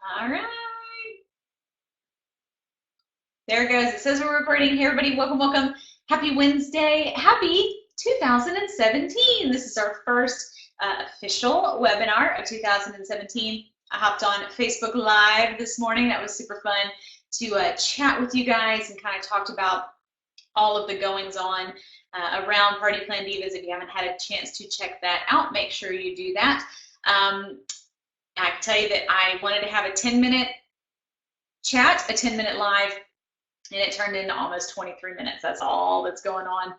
All right. There it goes. It says we're recording. Hey, everybody. Welcome, welcome. Happy Wednesday. Happy 2017. This is our first official webinar of 2017. I hopped on Facebook Live this morning. That was super fun to chat with you guys and kind of talked about all of the goings on around Party Plan Divas. If you haven't had a chance to check that out, make sure you do that. I can tell you that I wanted to have a 10-minute chat, a 10-minute live, and it turned into almost 23 minutes. That's all that's going on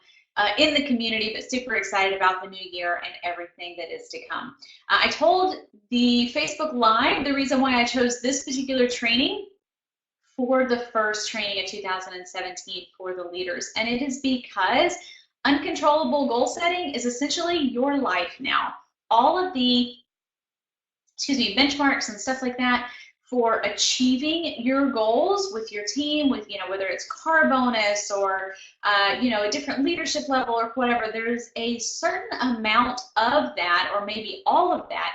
in the community, but super excited about the new year and everything that is to come. I told the Facebook Live the reason why I chose this particular training for the first training of 2017 for the leaders, and it is because uncontrollable goal setting is essentially your life now. All of the benchmarks and stuff like that for achieving your goals with your team, with whether it's car bonus or a different leadership level or whatever, there's a certain amount of that, or maybe all of that,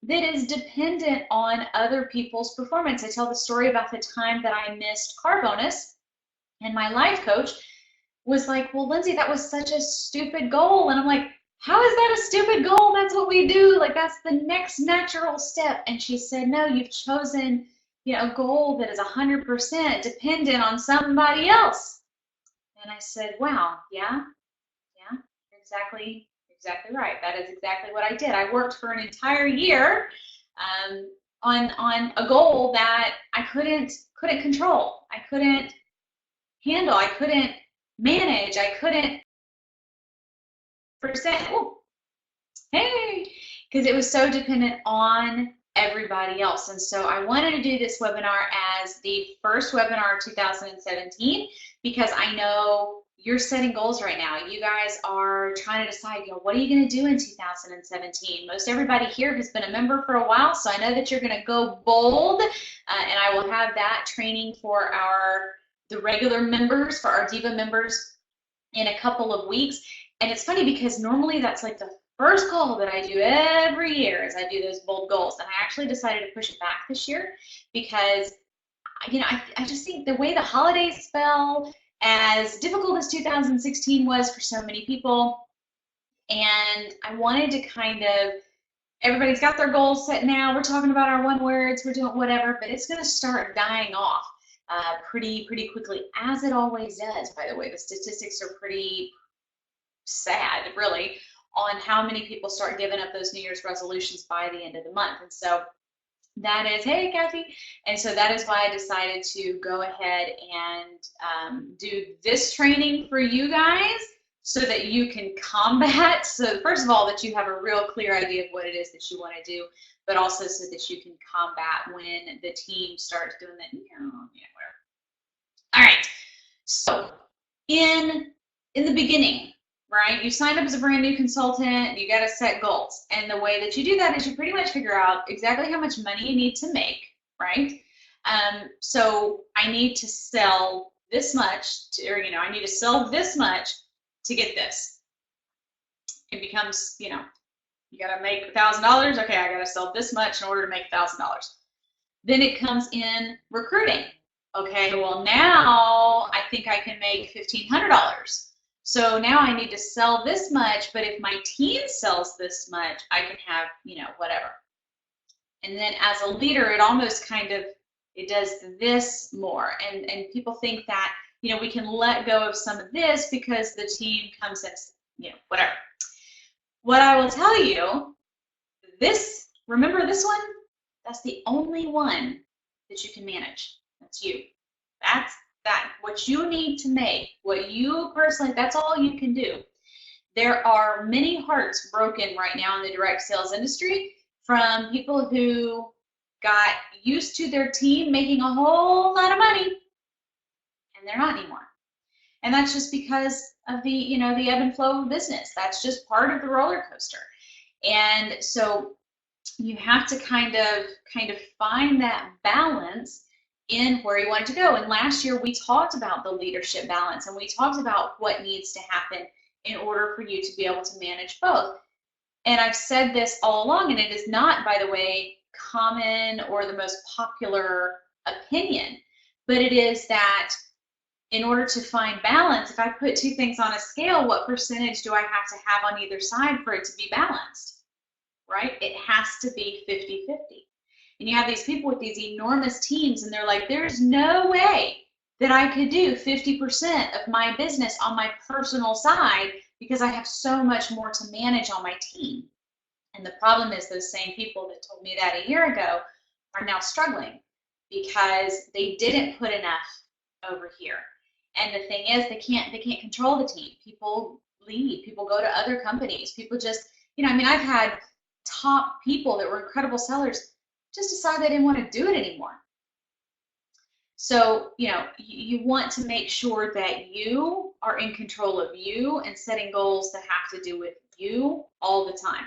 that is dependent on other people's performance. I tell the story about the time that I missed car bonus, and my life coach was like, well, Lindsay, that was such a stupid goal. And I'm like, how is that a stupid goal? That's what we do. Like, that's the next natural step. And she said, no, you've chosen, a goal that is 100% dependent on somebody else. And I said, wow, yeah, exactly right. That is exactly what I did. I worked for an entire year on a goal that I couldn't control. I couldn't handle. I couldn't manage. I couldn't percent. Ooh, hey, because it was so dependent on everybody else. And so I wanted to do this webinar as the first webinar of 2017 because I know you're setting goals right now. You guys are trying to decide, what are you going to do in 2017? Most everybody here has been a member for a while, so I know that you're going to go bold, and I will have that training for the regular members, for our Diva members, in a couple of weeks. And it's funny because normally that's like the first goal that I do every year is I do those bold goals. And I actually decided to push it back this year because, I just think the way the holidays fell, as difficult as 2016 was for so many people, and I wanted to kind of, everybody's got their goals set now, we're talking about our one words, we're doing whatever, but it's going to start dying off pretty quickly, as it always does. By the way, the statistics are pretty sad, really, on how many people start giving up those New Year's resolutions by the end of the month. And so that is, hey, Kathy. And so that is why I decided to go ahead and do this training for you guys so that you can combat. So first of all, that you have a real clear idea of what it is that you want to do, but also so that you can combat when the team starts doing that, whatever. All right. So in the beginning, right, you signed up as a brand new consultant, you got to set goals. And the way that you do that is you pretty much figure out exactly how much money you need to make, right? So I need to sell this much, I need to sell this much to get this. It becomes, you got to make $1,000. Okay, I got to sell this much in order to make $1,000. Then it comes in recruiting. Okay, well, now I think I can make $1,500. So now I need to sell this much, but if my team sells this much, I can have, whatever. And then as a leader, it almost kind of, it does this more. And people think that, we can let go of some of this because the team comes in, whatever. What I will tell you, remember this one? That's the only one that you can manage. That's you. That's what you need to make, what you personally, that's all you can do. There are many hearts broken right now in the direct sales industry from people who got used to their team making a whole lot of money, and they're not anymore. And that's just because of the ebb and flow of business. That's just part of the roller coaster. And so you have to kind of find that balance in where you want to go. And last year we talked about the leadership balance, and we talked about what needs to happen in order for you to be able to manage both. And I've said this all along, and it is not, by the way, common or the most popular opinion, but it is that in order to find balance, if I put two things on a scale, what percentage do I have to have on either side for it to be balanced, right? It has to be 50-50. And you have these people with these enormous teams, and they're like, there's no way that I could do 50% of my business on my personal side because I have so much more to manage on my team. And the problem is those same people that told me that a year ago are now struggling because they didn't put enough over here. And the thing is, they can't control the team. People leave, people go to other companies, people just, I mean, I've had top people that were incredible sellers just decide they didn't want to do it anymore. So, you want to make sure that you are in control of you and setting goals that have to do with you all the time.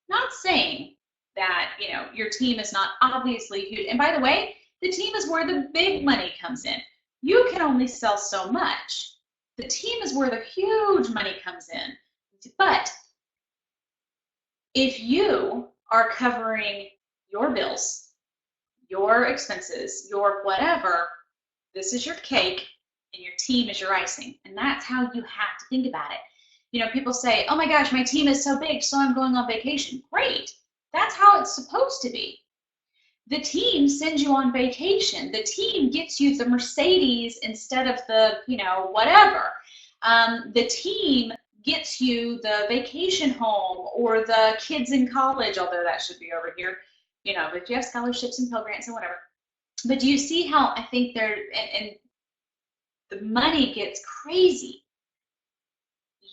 Not saying that, your team is not obviously huge. And by the way, the team is where the big money comes in. You can only sell so much. The team is where the huge money comes in. But if you are covering your bills, your expenses, your whatever, this is your cake and your team is your icing. And that's how you have to think about it. People say, oh my gosh, my team is so big, so I'm going on vacation. Great. That's how it's supposed to be. The team sends you on vacation. The team gets you the Mercedes instead of the, whatever. The team gets you the vacation home or the kids in college, although that should be over here, if you have scholarships and Pell Grants and whatever. But do you see how I think and the money gets crazy?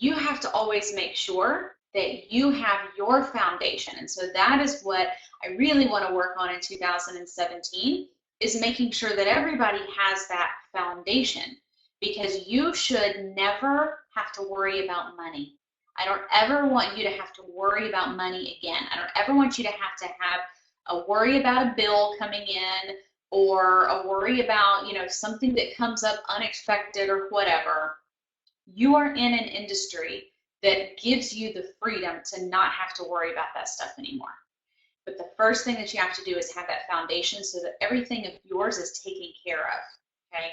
You have to always make sure that you have your foundation. And so that is what I really want to work on in 2017, is making sure that everybody has that foundation, because you should never have to worry about money. I don't ever want you to have to worry about money again. I don't ever want you to have a worry about a bill coming in, or a worry about, something that comes up unexpected or whatever. You are in an industry that gives you the freedom to not have to worry about that stuff anymore. But the first thing that you have to do is have that foundation so that everything of yours is taken care of, okay?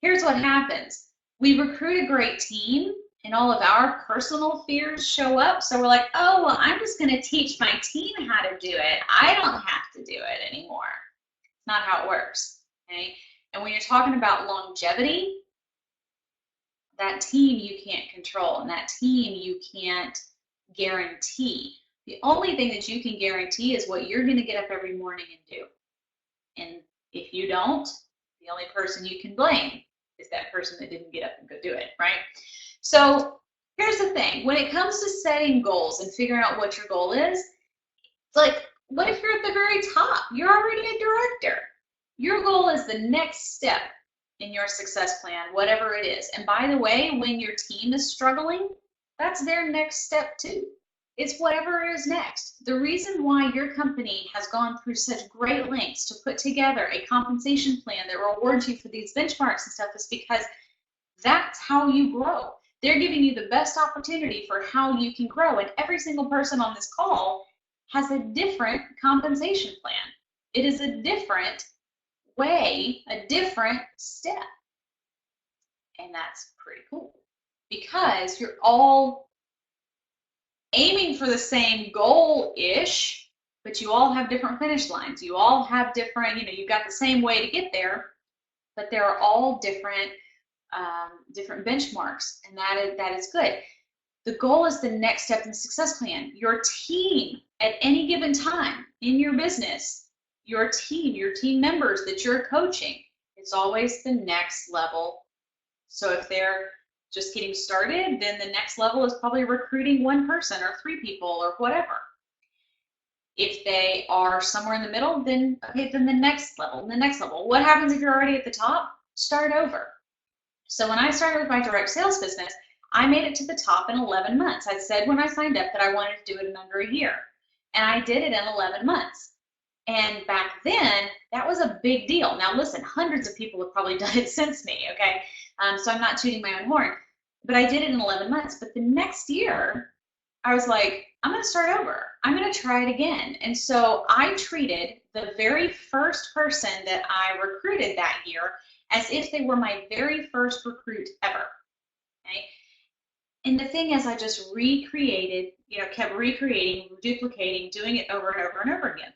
Here's what happens. We recruit a great team, and all of our personal fears show up. So we're like, oh, well, I'm just going to teach my team how to do it. I don't have to do it anymore. It's not how it works, okay? And when you're talking about longevity, that team you can't control, and that team you can't guarantee. The only thing that you can guarantee is what you're going to get up every morning and do. And if you don't, the only person you can blame is that person that didn't get up and go do it, right? So here's the thing. When it comes to setting goals and figuring out what your goal is, it's like, what if you're at the very top? You're already a director. Your goal is the next step in your success plan, whatever it is. And by the way, when your team is struggling, that's their next step too. It's whatever is next. The reason why your company has gone through such great lengths to put together a compensation plan that rewards you for these benchmarks and stuff is because that's how you grow. They're giving you the best opportunity for how you can grow. And every single person on this call has a different compensation plan. It is a different way, a different step. And that's pretty cool, because you're all aiming for the same goal-ish, but you all have different finish lines. You all have different, you've got the same way to get there, but there are all different different benchmarks, and that is good. The goal is the next step in the success plan. Your team at any given time in your business, your team members that you're coaching, it's always the next level. So if they're just getting started, then the next level is probably recruiting one person or 3 people or whatever. If they are somewhere in the middle, then okay, then the next level, and the next level. What happens if you're already at the top? Start over. So when I started with my direct sales business, I made it to the top in 11 months. I said when I signed up that I wanted to do it in under a year, and I did it in 11 months. And back then, that was a big deal. Now listen, hundreds of people have probably done it since me, okay? So I'm not tooting my own horn, but I did it in 11 months. But the next year, I was like, I'm gonna start over. I'm going to try it again. And so I treated the very first person that I recruited that year as if they were my very first recruit ever. Okay. And the thing is, I just recreated, kept recreating, duplicating, doing it over and over and over again.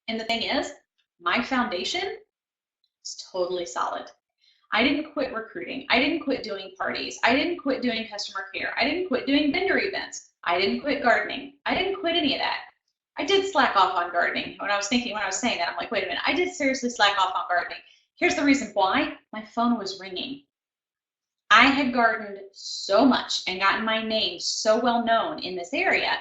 And the thing is, my foundation is totally solid. I didn't quit recruiting. I didn't quit doing parties. I didn't quit doing customer care. I didn't quit doing vendor events. I didn't quit gardening. I didn't quit any of that. I did slack off on gardening. When I was saying that, I'm like, wait a minute, I did seriously slack off on gardening. Here's the reason why. My phone was ringing. I had gardened so much and gotten my name so well known in this area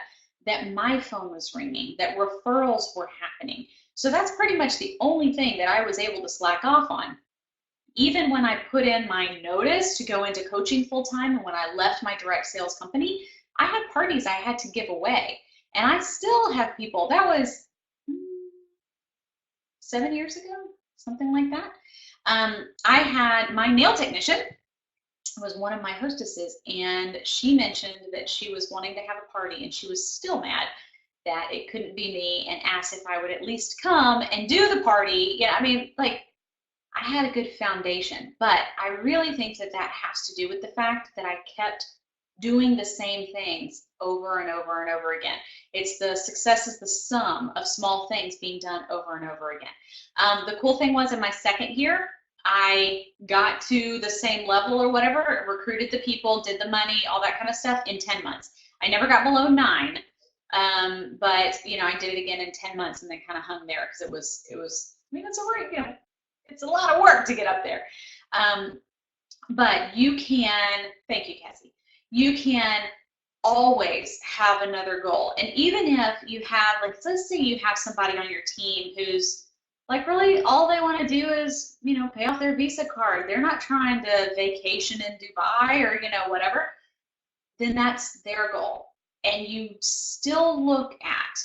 that my phone was ringing, that referrals were happening. So that's pretty much the only thing that I was able to slack off on. Even when I put in my notice to go into coaching full time and when I left my direct sales company, I had parties I had to give away. And I still have people. That was 7 years ago, something like that. I had my nail technician was one of my hostesses, and she mentioned that she was wanting to have a party, and she was still mad that it couldn't be me, and asked if I would at least come and do the party. Yeah, I mean, like, I had a good foundation, but I really think that that has to do with the fact that I kept doing the same things over and over and over again. It's the success is the sum of small things being done over and over again. The cool thing was in my second year, I got to the same level or whatever, recruited the people, did the money, all that kind of stuff in 10 months. I never got below 9, but I did it again in 10 months and then kind of hung there because it was. I mean, it's a lot of work to get up there. But you can. Thank you, Cassie. You can always have another goal, and even if you have, like, let's say you have somebody on your team who's like, really, all they want to do is, pay off their Visa card. They're not trying to vacation in Dubai or, whatever. Then that's their goal. And you still look at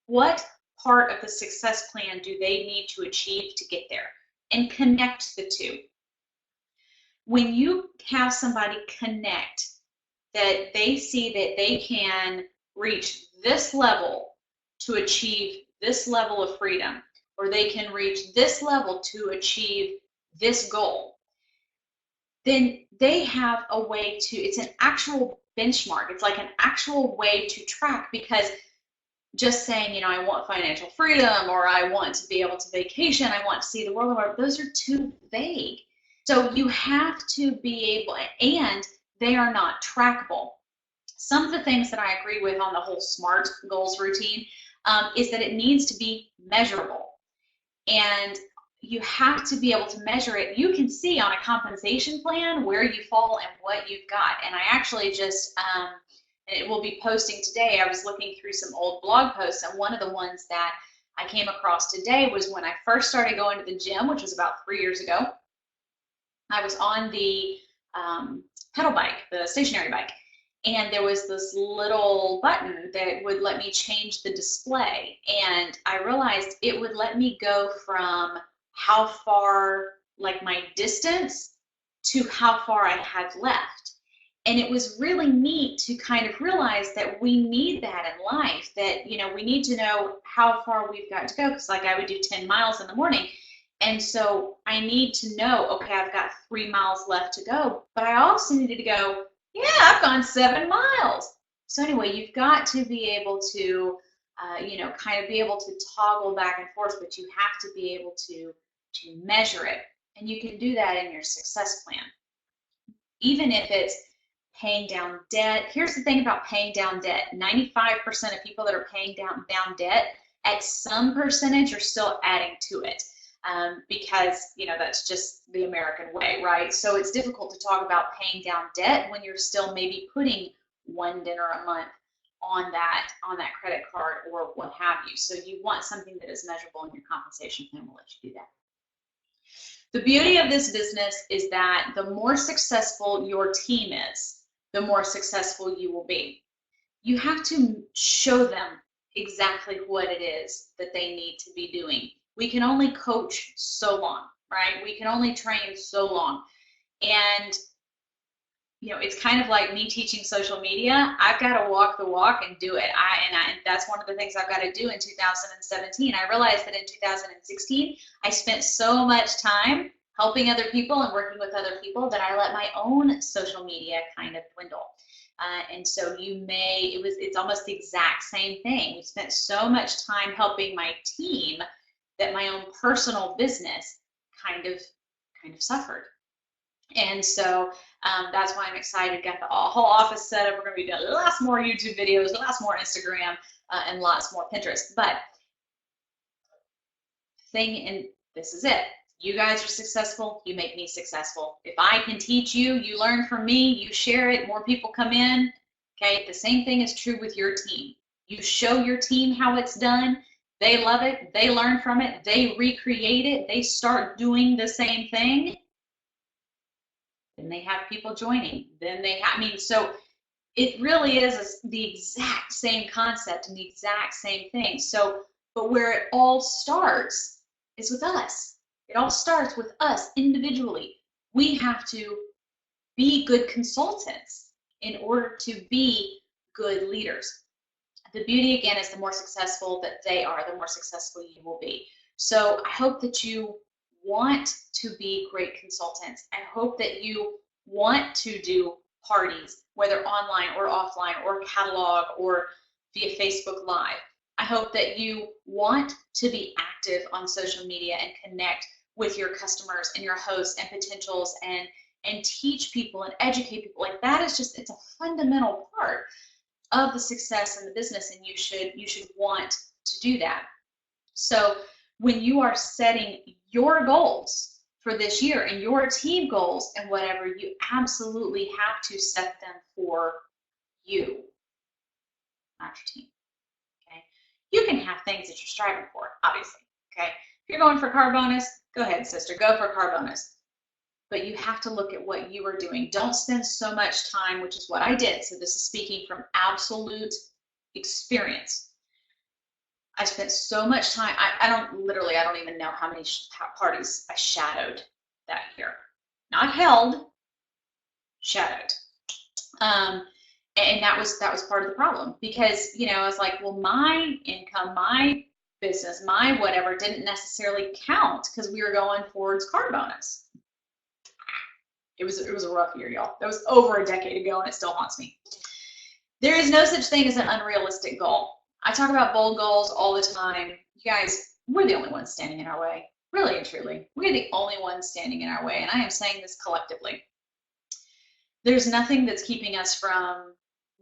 what part of the success plan do they need to achieve to get there and connect the two. When you have somebody connect that they see that they can reach this level to achieve this level of freedom, or they can reach this level to achieve this goal, then they have a way to, it's an actual benchmark. It's like an actual way to track, because just saying, I want financial freedom, or I want to be able to vacation, I want to see the world, those are too vague. So you have to be able, and they are not trackable. Some of the things that I agree with on the whole SMART goals routine is that it needs to be measurable. And you have to be able to measure it. You can see on a compensation plan where you fall and what you've got. And I actually just, it will be posting today, I was looking through some old blog posts, and one of the ones that I came across today was when I first started going to the gym, which was about 3 years ago. I was on the pedal bike, the stationary bike, and there was this little button that would let me change the display, and I realized it would let me go from how far, like my distance, to how far I had left. And it was really neat to kind of realize that we need that in life, that we need to know how far we've got to go, because like I would do 10 miles in the morning, and so I need to know, okay, I've got 3 miles left to go, but I also needed to go, yeah, I've gone 7 miles. So anyway, you've got to be able to, kind of be able to toggle back and forth, but you have to be able to measure it. And you can do that in your success plan. Even if it's paying down debt. Here's the thing about paying down debt. 95% of people that are paying down debt, at some percentage, are still adding to it. Because that's just the American way, right? So it's difficult to talk about paying down debt when you're still maybe putting one dinner a month on that credit card or what have you. So you want something that is measurable, and your compensation plan will let you do that. The beauty of this business is that the more successful your team is, the more successful you will be. You have to show them exactly what it is that they need to be doing. We can only coach so long, right? We can only train so long. And it's kind of like me teaching social media. I've got to walk the walk and do it. And that's one of the things I've got to do in 2017. I realized that in 2016, I spent so much time helping other people and working with other people that I let my own social media kind of dwindle. And so it's almost the exact same thing. We spent so much time helping my team that my own personal business kind of suffered. And so that's why I'm excited. Got the whole office set up. We're going to be doing lots more YouTube videos, lots more Instagram, and lots more Pinterest. But and this is it. You guys are successful. You make me successful. If I can teach you, you learn from me, you share it, more people come in. Okay, the same thing is true with your team. You show your team how it's done. They love it. They learn from it. They recreate it. They start doing the same thing. Then they have people joining. Then so it really is the exact same concept and the exact same thing. So, but where it all starts is with us. It all starts with us individually. We have to be good consultants in order to be good leaders. The beauty, again, is the more successful that they are, the more successful you will be. So I hope that you want to be great consultants. I hope that you want to do parties, whether online or offline or catalog or via Facebook Live. I hope that you want to be active on social media and connect with your customers and your hosts and potentials and teach people and educate people. Like that is just, it's a fundamental part of the success in the business, and you should want to do that. So when you are setting your goals for this year and your team goals and whatever, you absolutely have to set them for you, not your team. Okay, you can have things that you're striving for, obviously. Okay, if you're going for a car bonus, go ahead, sister, go for a car bonus. But you have to look at what you are doing. Don't spend so much time, which is what I did. So this is speaking from absolute experience. I spent so much time, I don't even know how many parties I shadowed that year. Not held, shadowed. And that was part of the problem, because, I was like, well, my income, my business, my whatever didn't necessarily count because we were going towards car bonus. It was a rough year, y'all. That was over a decade ago, and it still haunts me. There is no such thing as an unrealistic goal. I talk about bold goals all the time. You guys, we're the only ones standing in our way. Really and truly, we're the only ones standing in our way, and I am saying this collectively. There's nothing that's keeping us from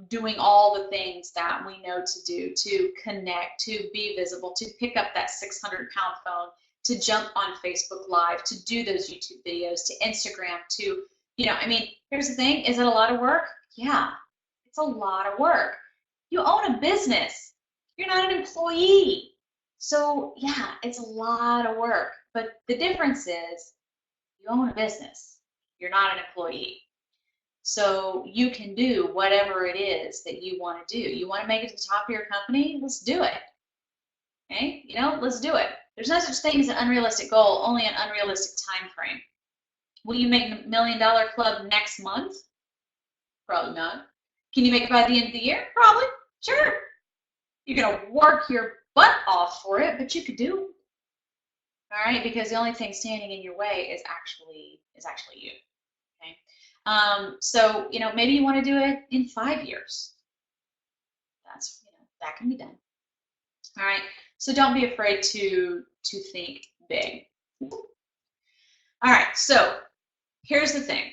doing all the things that we know to do, to connect, to be visible, to pick up that 600-pound phone, to jump on Facebook Live, to do those YouTube videos, to Instagram, to, here's the thing, is it a lot of work? Yeah, it's a lot of work. You own a business. You're not an employee. So yeah, it's a lot of work. But the difference is you own a business. You're not an employee. So you can do whatever it is that you want to do. You want to make it to the top of your company? Let's do it. Okay? Let's do it. There's no such thing as an unrealistic goal, only an unrealistic time frame. Will you make the $1 Million Club next month? Probably not. Can you make it by the end of the year? Probably. Sure. You're going to work your butt off for it, but you could do it. All right? Because the only thing standing in your way is actually you. Okay? So, maybe you want to do it in 5 years. That's, that can be done. All right. So don't be afraid to think big. All right. So here's the thing.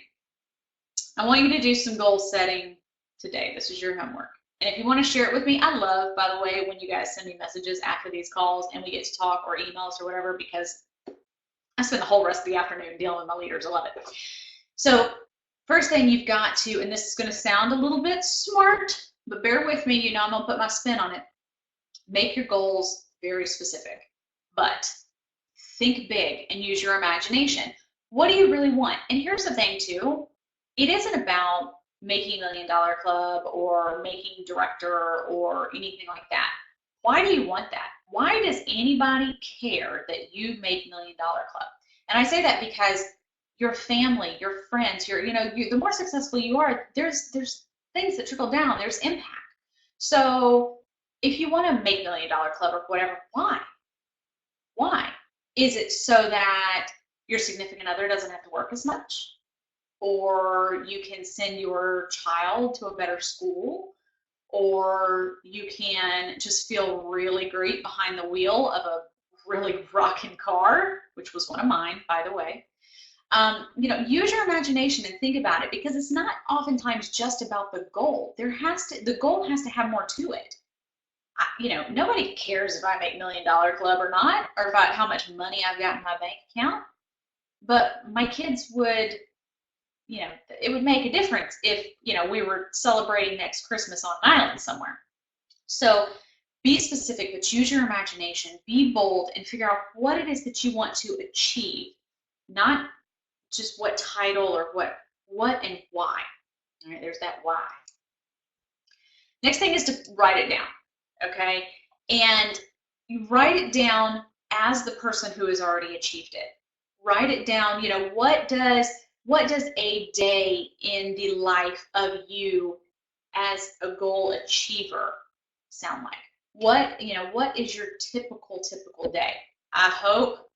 I want you to do some goal setting today. This is your homework. And if you want to share it with me, I love, by the way, when you guys send me messages after these calls and we get to talk, or emails or whatever, because I spend the whole rest of the afternoon dealing with my leaders. I love it. So first thing you've got to, and this is going to sound a little bit smart, but bear with me, I'm going to put my spin on it. Make your goals very specific, but think big and use your imagination. What do you really want? And here's the thing too, it isn't about making $1 Million Club or making director or anything like that. Why do you want that? Why does anybody care that you make $1 Million Club? And I say that because your family, your friends, the more successful you are, there's things that trickle down, there's impact. So if you want to make $1 Million Club or whatever, why? Why? Is it so that your significant other doesn't have to work as much? Or you can send your child to a better school? Or you can just feel really great behind the wheel of a really rocking car, which was one of mine, by the way. Use your imagination and think about it, because it's not oftentimes just about the goal. The goal has to have more to it. Nobody cares if I make $1 Million Club or not, or about how much money I've got in my bank account. But my kids would, it would make a difference if, we were celebrating next Christmas on an island somewhere. So be specific, but use your imagination, be bold, and figure out what it is that you want to achieve, not just what title or what and why. All right, there's that why. Next thing is to write it down, okay? And you write it down as the person who has already achieved it. Write it down, what does a day in the life of you as a goal achiever sound like? What is your typical day? I hope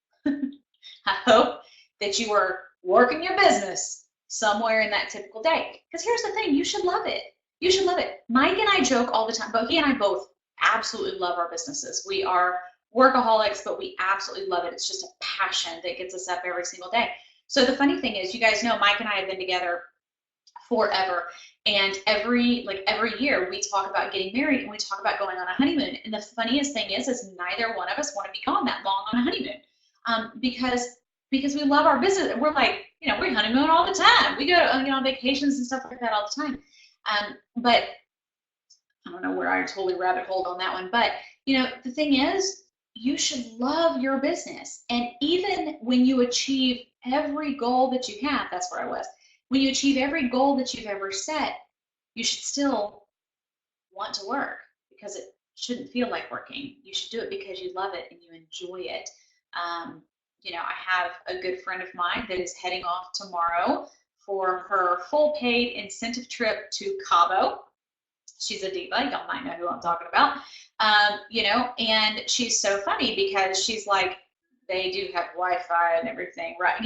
that you are working your business somewhere in that typical day. Because here's the thing, you should love it. You should love it. Mike and I joke all the time, but he and I both absolutely love our businesses. We are workaholics, but we absolutely love it. It's just a passion that gets us up every single day. So the funny thing is, you guys know Mike and I have been together forever, and every year we talk about getting married and we talk about going on a honeymoon. And the funniest thing is neither one of us want to be gone that long on a honeymoon, because we love our business. We're like, we honeymoon all the time. We go to on vacations and stuff like that all the time. But I don't know where I totally rabbit holed on that one. But the thing is, you should love your business. And even when you achieve every goal that you have, that's where I was. When you achieve every goal that you've ever set, you should still want to work, because it shouldn't feel like working. You should do it because you love it and you enjoy it. I have a good friend of mine that is heading off tomorrow for her full paid incentive trip to Cabo. She's a diva. Y'all might know who I'm talking about. And she's so funny because she's like, they do have Wi-Fi and everything, right?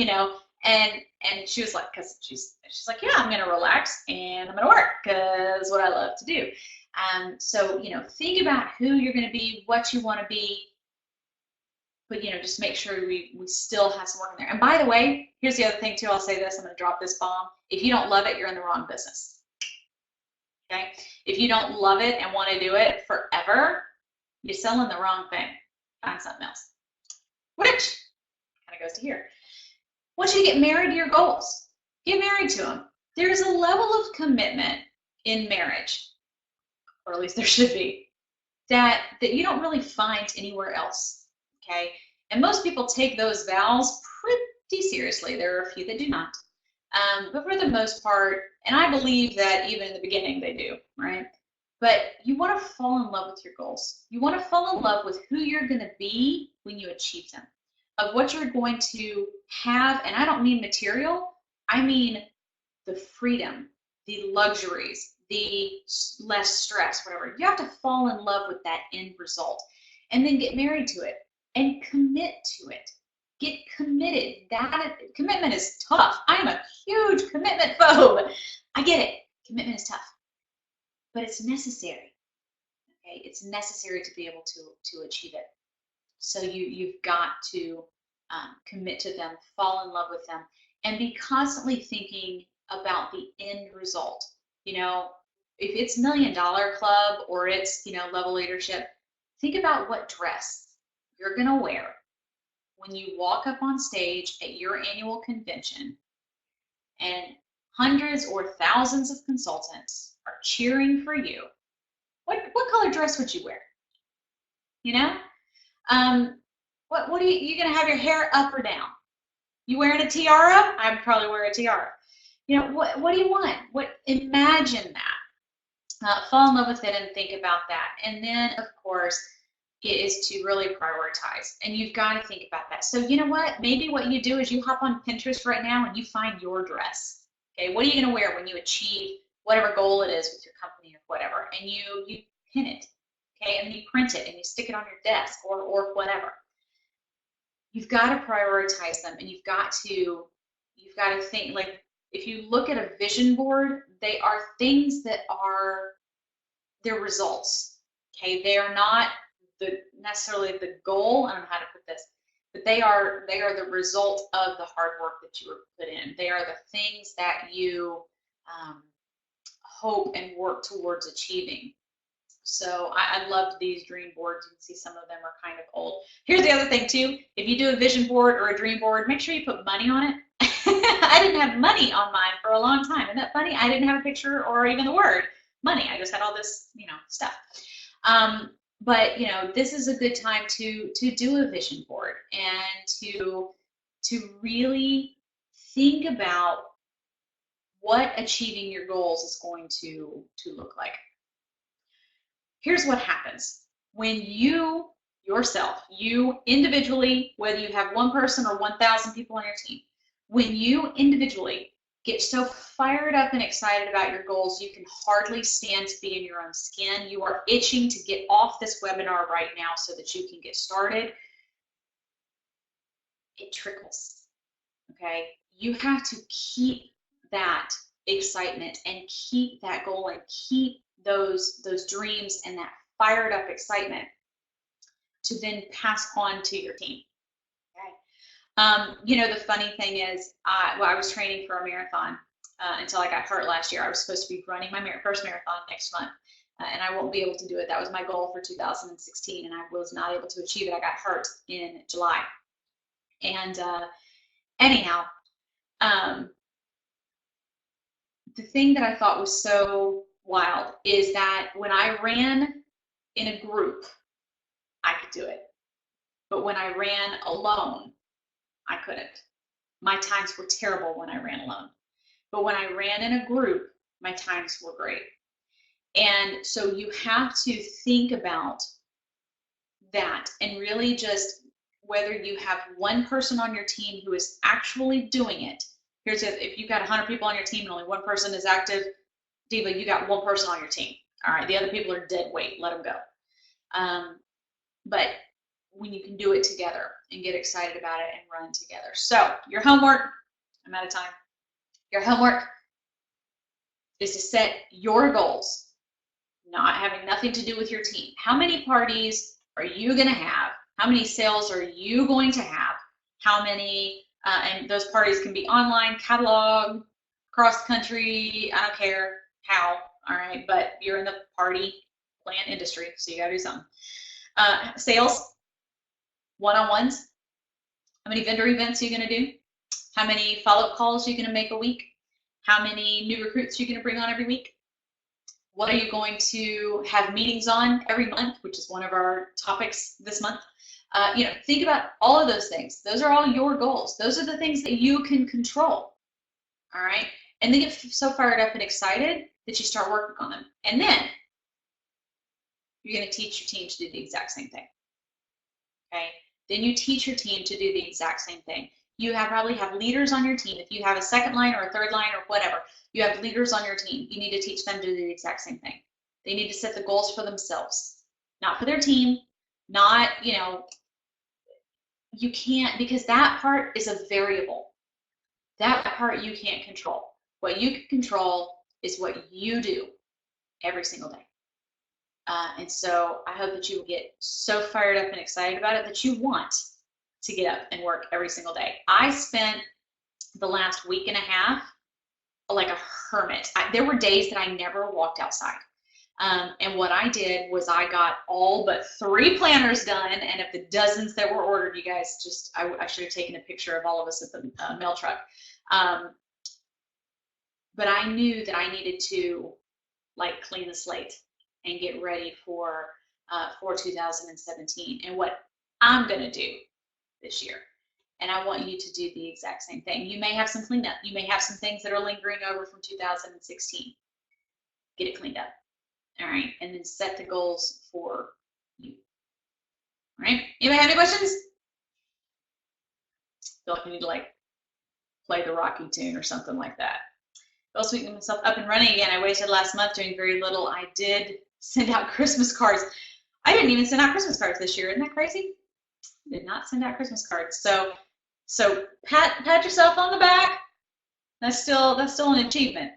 And she was like, because she's like, yeah, I'm going to relax and I'm going to work because what I love to do. So, think about who you're going to be, what you want to be, but, just make sure we still have some work in there. And by the way, here's the other thing too. I'll say this, I'm going to drop this bomb. If you don't love it, you're in the wrong business. Okay? If you don't love it and want to do it forever, you're selling the wrong thing. Find something else. Which kind of goes to here. Once you get married to your goals, get married to them. There's a level of commitment in marriage, or at least there should be, that you don't really find anywhere else. Okay? And most people take those vows pretty seriously. There are a few that do not. But for the most part, and I believe that even in the beginning they do, right? But you want to fall in love with your goals. You want to fall in love with who you're going to be when you achieve them, of what you're going to have. And I don't mean material. I mean the freedom, the luxuries, the less stress, whatever. You have to fall in love with that end result and then get married to it and commit to it. Get committed. Commitment is tough. I am a huge commitment phobe. I get it. Commitment is tough, but it's necessary. Okay, it's necessary to be able to achieve it. So you've got to commit to them, fall in love with them, and be constantly thinking about the end result. If it's $1 Million Club or it's level leadership, think about what dress you're gonna wear when you walk up on stage at your annual convention and hundreds or thousands of consultants are cheering for you. What color dress would you wear? What are you gonna have your hair up or down? You wearing a tiara? I'd probably wear a tiara. What do you want? Imagine that. Fall in love with it and think about that. And then, of course, is to really prioritize. And you've got to think about that. So you know what? Maybe what you do is you hop on Pinterest right now and you find your dress. Okay, what are you going to wear when you achieve whatever goal it is with your company or whatever? And you pin it, okay, and you print it and you stick it on your desk or whatever. You've got to prioritize them, and you've got to think, like, if you look at a vision board, they are things that are their results. Okay, they are not necessarily the goal. I don't know how to put this, but they are the result of the hard work that you put in. They are the things that you hope and work towards achieving. So I loved these dream boards. You can see some of them are kind of old. Here's the other thing too. If you do a vision board or a dream board, make sure you put money on it. I didn't have money on mine for a long time. Isn't that funny? I didn't have a picture or even the word money. I just had all this, stuff. But this is a good time to do a vision board and to really think about what achieving your goals is going to look like. Here's what happens when you individually, whether you have one person or 1,000 people on your team, when you individually get so fired up and excited about your goals, you can hardly stand to be in your own skin. You are itching to get off this webinar right now so that you can get started. It trickles, okay? You have to keep that excitement and keep that goal and keep those dreams and that fired up excitement to then pass on to your team. Okay. The funny thing is, I was training for a marathon until I got hurt last year. I was supposed to be running my first marathon next month, and I won't be able to do it. That was my goal for 2016, and I was not able to achieve it. I got hurt in July. And anyhow, the thing that I thought was so wild is that when I ran in a group, I could do it. But when I ran alone, I couldn't. My times were terrible when I ran alone. But when I ran in a group, my times were great. And so you have to think about that and really just whether you have one person on your team who is actually doing it. If you've got 100 people on your team and only one person is active, Diva, you got one person on your team. All right, the other people are dead weight. Let them go. But when you can do it together and get excited about it and run together. So your homework, I'm out of time. Your homework is to set your goals, not having nothing to do with your team. How many parties are you going to have? How many sales are you going to have? How many, and those parties can be online, catalog, cross country, I don't care how, all right, but you're in the party plan industry, so you got to do something. Sales, one-on-ones, how many vendor events are you going to do? How many follow-up calls are you going to make a week? How many new recruits are you going to bring on every week? What are you going to have meetings on every month, which is one of our topics this month? Think about all of those things. Those are all your goals. Those are the things that you can control, all right? And then get so fired up and excited that you start working on them. And then you're going to teach your team to do the exact same thing, okay? Then you teach your team to do the exact same thing. You probably have leaders on your team. If you have a second line or a third line or whatever, you have leaders on your team. You need to teach them to do the exact same thing. They need to set the goals for themselves, not for their team, not, you can't, because that part is a variable. That part you can't control. What you can control is what you do every single day. And so I hope that you will get so fired up and excited about it that you want to get up and work every single day. I spent the last week and a half like a hermit. There were days that I never walked outside. And what I did was I got all but 3 planners done, and of the dozens that were ordered, you guys I should have taken a picture of all of us at the mail truck. But I knew that I needed to clean the slate and get ready for 2017 and what I'm gonna do this year. And I want you to do the exact same thing. You may have some cleanup. You may have some things that are lingering over from 2016. Get it cleaned up. All right, and then set the goals for you. right? Anybody have any questions? I feel like I need to like play the Rocky tune or something like that. Also, getting myself up and running again. I waited last month doing very little. I did send out Christmas cards. I didn't even send out Christmas cards this year. Isn't that crazy? I did not send out Christmas cards. So pat yourself on the back. That's still an achievement.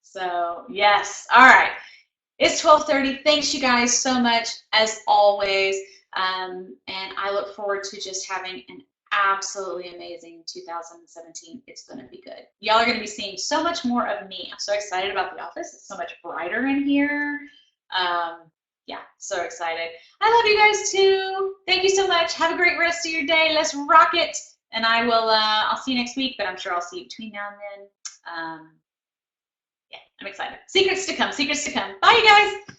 So yes. All right. It's 12:30. Thanks you guys so much as always. And I look forward to just having an absolutely amazing 2017. It's going to be good. Y'all are going to be seeing so much more of me. I'm so excited about the office. It's so much brighter in here. Yeah, so excited. I love you guys too. Thank you so much. Have a great rest of your day. Let's rock it. And I'll see you next week, but I'm sure I'll see you between now and then. Yeah, I'm excited. Secrets to come. Secrets to come. Bye, you guys.